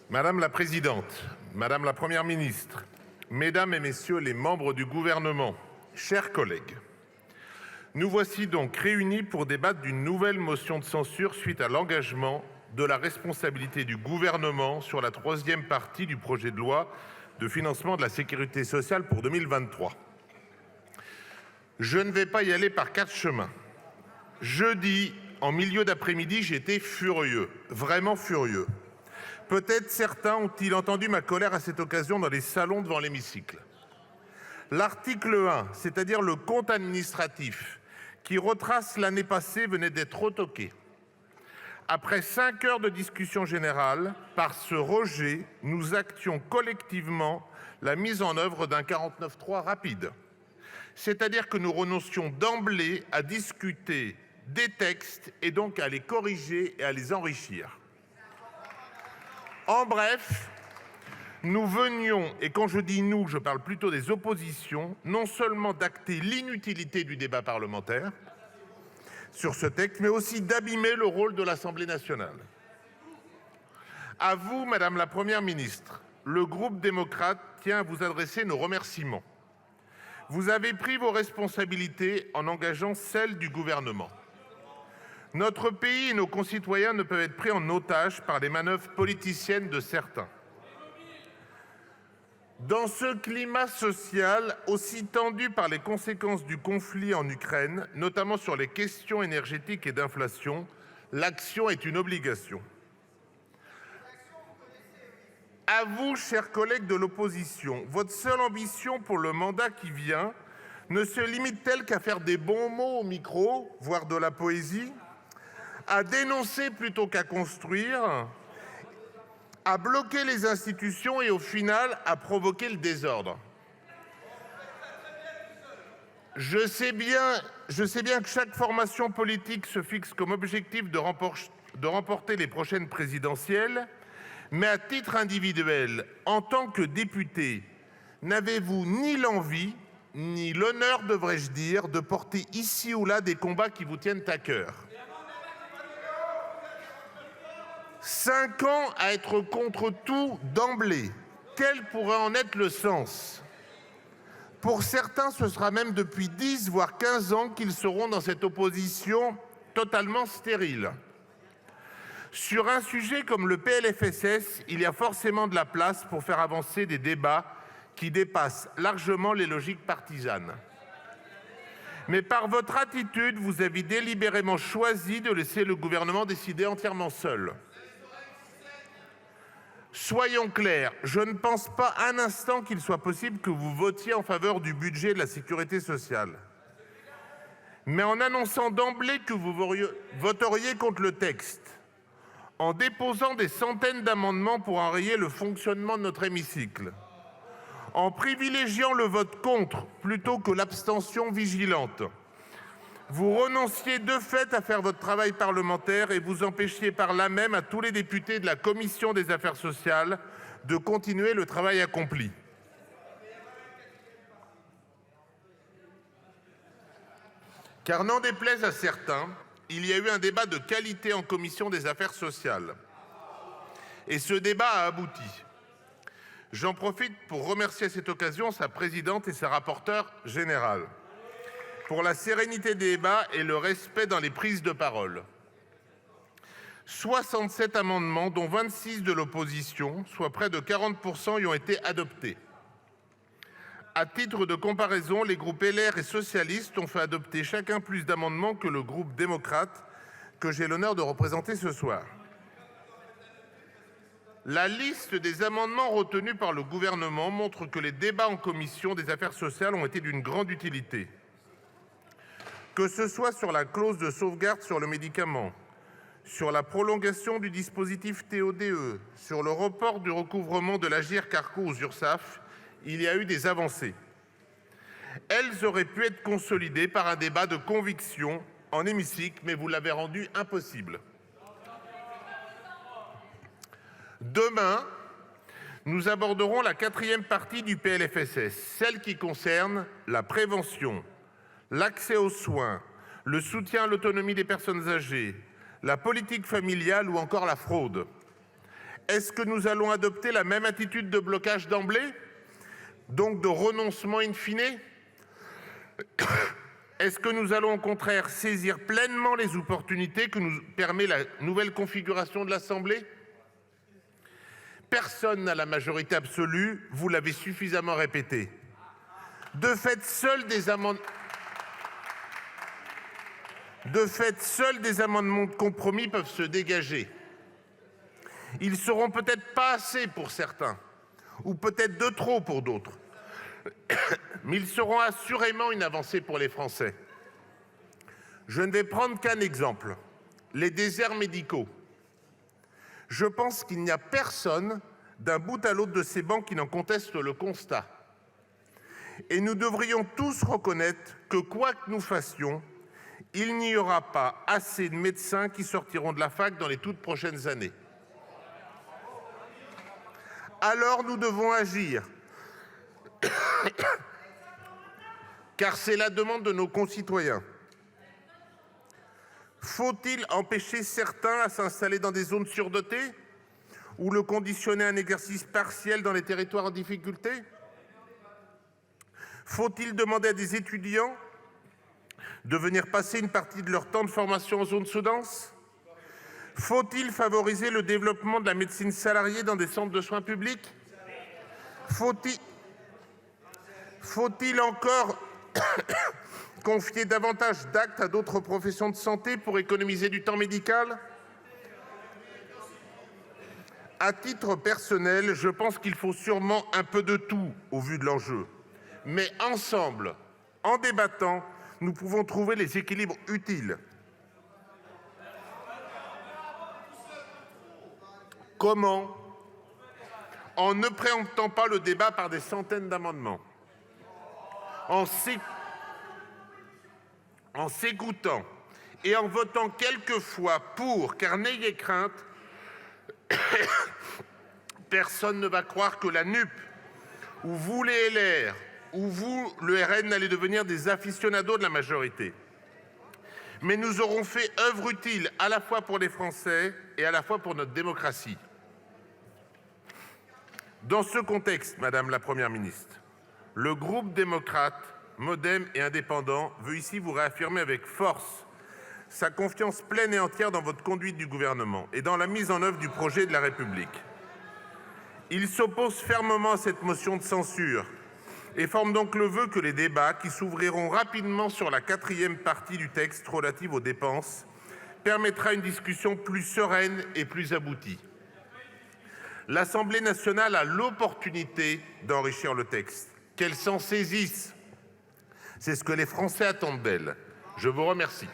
Madame la présidente, madame la première ministre, mesdames et messieurs les membres du gouvernement, chers collègues, nous voici donc réunis pour débattre d'une nouvelle motion de censure suite à l'engagement de la responsabilité du gouvernement sur la troisième partie du projet de loi de financement de la sécurité sociale pour 2023. Je ne vais pas y aller par quatre chemins. Jeudi, en milieu d'après-midi, j'étais furieux, vraiment furieux. Peut-être certains ont-ils entendu ma colère à cette occasion dans les salons devant l'hémicycle. L'article 1, c'est-à-dire le compte administratif, qui retrace l'année passée, venait d'être retoqué. Après 5 heures de discussion générale, par ce rejet, nous actions collectivement la mise en œuvre d'un 49.3 rapide. C'est-à-dire que nous renoncions d'emblée à discuter des textes et donc à les corriger et à les enrichir. En bref, nous venions, et quand je dis nous, je parle plutôt des oppositions, non seulement d'acter l'inutilité du débat parlementaire sur ce texte, mais aussi d'abîmer le rôle de l'Assemblée nationale. À vous, Madame la Première ministre, le groupe démocrate tient à vous adresser nos remerciements. Vous avez pris vos responsabilités en engageant celles du gouvernement. Notre pays et nos concitoyens ne peuvent être pris en otage par les manœuvres politiciennes de certains. Dans ce climat social aussi tendu par les conséquences du conflit en Ukraine, notamment sur les questions énergétiques et d'inflation, l'action est une obligation. À vous, chers collègues de l'opposition, votre seule ambition pour le mandat qui vient ne se limite-t-elle qu'à faire des bons mots au micro, voire de la poésie, à dénoncer plutôt qu'à construire, à bloquer les institutions et au final à provoquer le désordre? Je sais bien que chaque formation politique se fixe comme objectif de remporter les prochaines présidentielles, mais à titre individuel, en tant que député, n'avez-vous ni l'envie, ni l'honneur, devrais-je dire, de porter ici ou là des combats qui vous tiennent à cœur? 5 ans à être contre tout d'emblée, quel pourrait en être le sens? Pour certains, ce sera même depuis 10 voire 15 ans qu'ils seront dans cette opposition totalement stérile. Sur un sujet comme le PLFSS, il y a forcément de la place pour faire avancer des débats qui dépassent largement les logiques partisanes. Mais par votre attitude, vous avez délibérément choisi de laisser le gouvernement décider entièrement seul. Soyons clairs, je ne pense pas un instant qu'il soit possible que vous votiez en faveur du budget de la sécurité sociale. Mais en annonçant d'emblée que vous voteriez contre le texte, en déposant des centaines d'amendements pour enrayer le fonctionnement de notre hémicycle, en privilégiant le vote contre plutôt que l'abstention vigilante, vous renonciez de fait à faire votre travail parlementaire et vous empêchiez par là même à tous les députés de la Commission des affaires sociales de continuer le travail accompli. Car n'en déplaise à certains, il y a eu un débat de qualité en Commission des affaires sociales. Et ce débat a abouti. J'en profite pour remercier à cette occasion sa présidente et sa rapporteure générale pour la sérénité des débats et le respect dans les prises de parole. 67 amendements, dont 26 de l'opposition, soit près de 40%, y ont été adoptés. À titre de comparaison, les groupes LR et socialistes ont fait adopter chacun plus d'amendements que le groupe démocrate que j'ai l'honneur de représenter ce soir. La liste des amendements retenus par le gouvernement montre que les débats en commission des affaires sociales ont été d'une grande utilité. Que ce soit sur la clause de sauvegarde sur le médicament, sur la prolongation du dispositif TODE, sur le report du recouvrement de l'Agirc-Arrco aux URSSAF, il y a eu des avancées. Elles auraient pu être consolidées par un débat de conviction en hémicycle, mais vous l'avez rendu impossible. Demain, nous aborderons la 4e partie du PLFSS, celle qui concerne la prévention, l'accès aux soins, le soutien à l'autonomie des personnes âgées, la politique familiale ou encore la fraude. Est-ce que nous allons adopter la même attitude de blocage d'emblée, donc de renoncement in fine? Est-ce que nous allons au contraire saisir pleinement les opportunités que nous permet la nouvelle configuration de l'Assemblée? Personne n'a la majorité absolue, vous l'avez suffisamment répété. De fait, seuls des amendements de compromis peuvent se dégager. Ils seront peut-être pas assez pour certains, ou peut-être de trop pour d'autres. Mais ils seront assurément une avancée pour les Français. Je ne vais prendre qu'un exemple, les déserts médicaux. Je pense qu'il n'y a personne d'un bout à l'autre de ces bancs qui n'en conteste le constat. Et nous devrions tous reconnaître que quoi que nous fassions, il n'y aura pas assez de médecins qui sortiront de la fac dans les toutes prochaines années. Alors nous devons agir. Car c'est la demande de nos concitoyens. Faut-il empêcher certains à s'installer dans des zones surdotées ou le conditionner à un exercice partiel dans les territoires en difficulté? Faut-il demander à des étudiants de venir passer une partie de leur temps de formation en zone sous-dense? Faut-il favoriser le développement de la médecine salariée dans des centres de soins publics? Faut-il encore confier davantage d'actes à d'autres professions de santé pour économiser du temps médical? À titre personnel, je pense qu'il faut sûrement un peu de tout au vu de l'enjeu. Mais ensemble, en débattant, nous pouvons trouver les équilibres utiles. Comment? En ne préemptant pas le débat par des centaines d'amendements. En s'écoutant et en votant quelquefois pour, car n'ayez crainte, personne ne va croire que la NUP, ou vous les LR, ou vous, le RN, allez devenir des aficionados de la majorité. Mais nous aurons fait œuvre utile à la fois pour les Français et à la fois pour notre démocratie. Dans ce contexte, Madame la Première ministre, le groupe démocrate, modem et indépendant veut ici vous réaffirmer avec force sa confiance pleine et entière dans votre conduite du gouvernement et dans la mise en œuvre du projet de la République. Il s'oppose fermement à cette motion de censure et forme donc le vœu que les débats, qui s'ouvriront rapidement sur la 4e partie du texte relative aux dépenses, permettra une discussion plus sereine et plus aboutie. L'Assemblée nationale a l'opportunité d'enrichir le texte. Qu'elle s'en saisisse. C'est ce que les Français attendent d'elle. Je vous remercie.